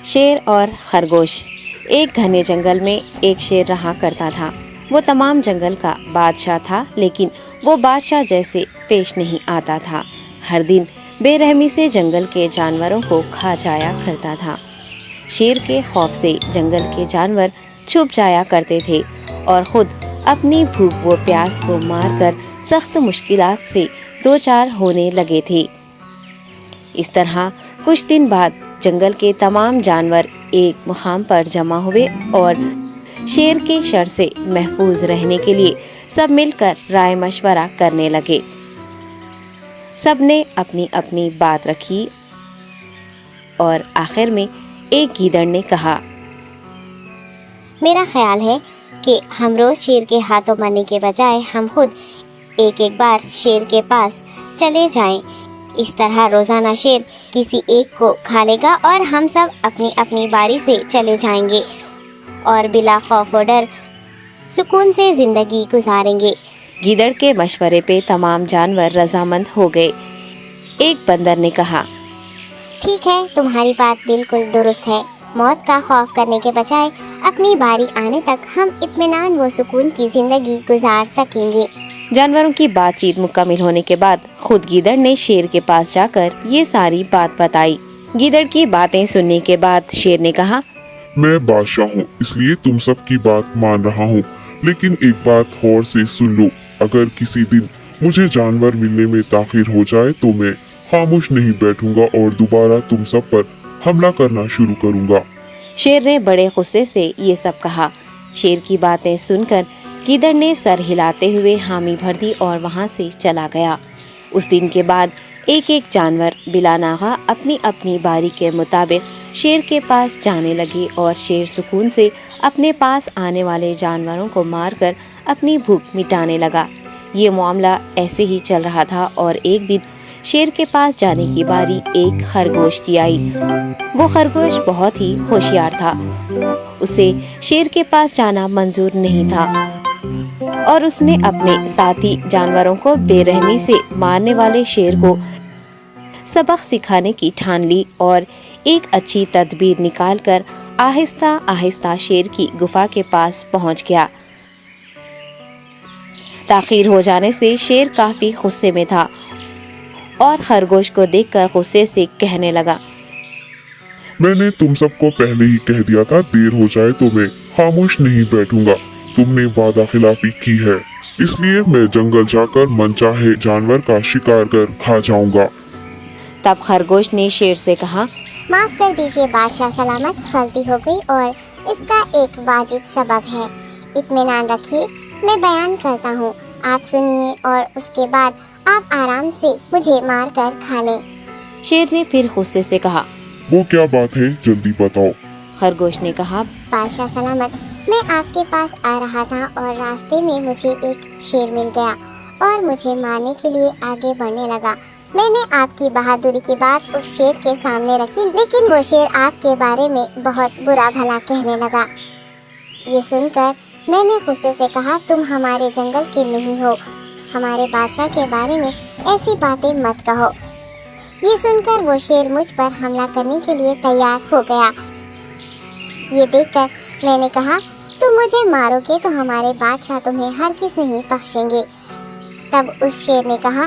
شیر اور خرگوش۔ ایک گھنے جنگل میں ایک شیر رہا کرتا تھا۔ وہ تمام جنگل کا بادشاہ تھا، لیکن وہ بادشاہ جیسے پیش نہیں آتا تھا۔ ہر دن بے رحمی سے جنگل کے جانوروں کو کھا جایا کرتا تھا۔ شیر کے خوف سے جنگل کے جانور چھپ جایا کرتے تھے اور خود اپنی بھوک و پیاس کو مار کر سخت مشکلات سے دوچار ہونے لگے تھے۔ اس طرح کچھ دن بعد جنگل کے تمام جانور ایک مقام پر جمع ہوئے اور شیر کے شر سے محفوظ رہنے کے لیے سب مل کر رائے مشورہ کرنے لگے۔ سب نے اپنی اپنی بات رکھی اور آخر میں ایک گیدڑ نے کہا، میرا خیال ہے کہ ہم روز شیر کے ہاتھوں مرنے کے بجائے ہم خود ایک ایک بار شیر کے پاس چلے جائیں۔ اس طرح روزانہ شیر کسی ایک کو کھا لے گا اور ہم سب اپنی اپنی باری سے چلے جائیں گے اور بلا خوف و ڈر سکون سے زندگی گزاریں گے۔ گیدڑ کے مشورے پہ تمام جانور رضامند ہو گئے۔ ایک بندر نے کہا، ٹھیک ہے، تمہاری بات بالکل درست ہے۔ موت کا خوف کرنے کے بجائے اپنی باری آنے تک ہم اطمینان و سکون کی زندگی گزار سکیں گے۔ جانوروں کی بات چیت مکمل ہونے کے بعد خود گیدڑ نے شیر کے پاس جا کر یہ ساری بات بتائی۔ گیدڑ کی باتیں سننے کے بعد شیر نے کہا، میں بادشاہ ہوں، اس لیے تم سب کی بات مان رہا ہوں، لیکن ایک بات غور سے سن لو۔ اگر کسی دن مجھے جانور ملنے میں تاخیر ہو جائے تو میں خاموش نہیں بیٹھوں گا اور دوبارہ تم سب پر حملہ کرنا شروع کروں گا۔ شیر نے بڑے غصے سے یہ سب کہا۔ شیر کی باتیں سن کر گیدڑ نے سر ہلاتے ہوئے حامی بھر دی اور وہاں سے چلا گیا۔ اس دن کے بعد ایک ایک جانور بلا ناغہ اپنی اپنی باری کے مطابق شیر کے پاس جانے لگے اور شیر سکون سے اپنے پاس آنے والے جانوروں کو مار کر اپنی بھوک مٹانے لگا۔ یہ معاملہ ایسے ہی چل رہا تھا اور ایک دن شیر کے پاس جانے کی باری ایک خرگوش کی آئی۔ وہ خرگوش بہت ہی ہوشیار تھا۔ اسے شیر کے پاس جانا منظور نہیں تھا اور اس نے اپنے ساتھی جانوروں کو بے رحمی سے مارنے والے شیر کو سبق سکھانے کی ٹھان لی اور ایک اچھی تدبیر نکال کر آہستہ آہستہ شیر کی گفا کے پاس پہنچ گیا۔ تاخیر ہو جانے سے شیر کافی غصے میں تھا اور خرگوش کو دیکھ کر غصے سے کہنے لگا، میں نے تم سب کو پہلے ہی کہہ دیا تھا، دیر ہو جائے تو میں خاموش نہیں بیٹھوں گا۔ تم نے وعدہ خلافی کی ہے، اس لیے میں جنگل جا کر من چاہے جانور کا شکار کر کھا جاؤں گا۔ تب خرگوش نے شیر سے کہا، معاف کر دیجیے بادشاہ سلامت، غلطی ہو گئی اور اس کا ایک واجب سبب ہے۔ اطمینان رکھیے، میں بیان کرتا ہوں، آپ سنیے اور اس کے بعد آپ آرام سے مجھے مار کر کھا لیں۔ شیر نے پھر غصے سے کہا، وہ کیا بات ہے، جلدی بتاؤ۔ خرگوش نے کہا، بادشاہ سلامت، میں آپ کے پاس آ رہا تھا اور راستے میں مجھے ایک شیر مل گیا اور مجھے مارنے کے لیے آگے بڑھنے لگا۔ میں نے آپ کی بہادری کی بات اس شیر کے سامنے رکھی، لیکن وہ شیر آپ کے بارے میں بہت برا بھلا کہنے لگا۔ یہ سن کر میں نے غصے سے کہا، تم ہمارے جنگل کے نہیں ہو، ہمارے بادشاہ کے بارے میں ایسی باتیں مت کہو۔ یہ سن کر وہ شیر مجھ پر حملہ کرنے کے لیے تیار ہو گیا۔ یہ دیکھ کر میں نے کہا، تم مجھے مارو گے تو ہمارے بادشاہ تمہیں ہرگز نہیں بخشیں گے۔ تب اس شیر نے کہا،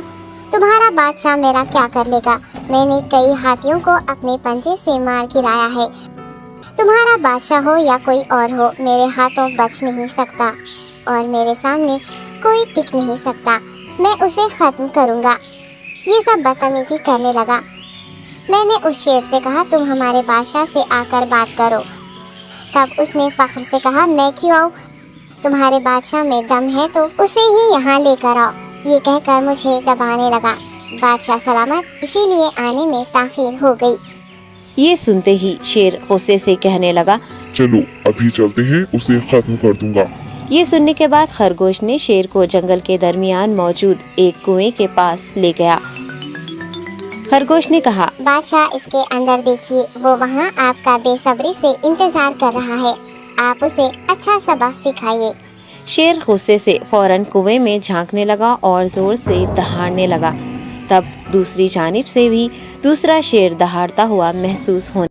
تمہارا بادشاہ میرا کیا کر لے گا؟ میں نے کئی ہاتھیوں کو اپنے پنجے سے مار گرایا ہے۔ تمہارا بادشاہ ہو یا کوئی اور ہو، میرے ہاتھوں بچ نہیں سکتا اور میرے سامنے کوئی ٹک نہیں سکتا۔ میں اسے ختم کروں گا۔ یہ سب بدتمیزی کرنے لگا۔ میں نے اس شیر سے کہا، تم ہمارے بادشاہ سے آ کر بات کرو۔ تب اس نے فخر سے کہا، میں کیوں آؤں؟ تمہارے بادشاہ میں دم ہے تو اسے ہی یہاں لے کر آؤ۔ یہ کہہ کر مجھے دبانے لگا۔ بادشاہ سلامت، اسی لیے آنے میں تاخیر ہو گئی۔ یہ سنتے ہی شیر غصے سے کہنے لگا، چلو ابھی چلتے ہیں، اسے ختم کر دوں گا۔ یہ سننے کے بعد خرگوش نے شیر کو جنگل کے درمیان موجود ایک کنویں کے پاس لے گیا۔ خرگوش نے کہا، بادشاہ اس کے اندر دیکھیے، وہ وہاں آپ کا بے صبری سے انتظار کر رہا ہے، آپ اسے اچھا سبق سکھائیے۔ شیر غصے سے فوراً کنویں میں جھانکنے لگا اور زور سے دہاڑنے لگا۔ تب دوسری جانب سے بھی دوسرا شیر دہاڑتا ہوا محسوس ہونے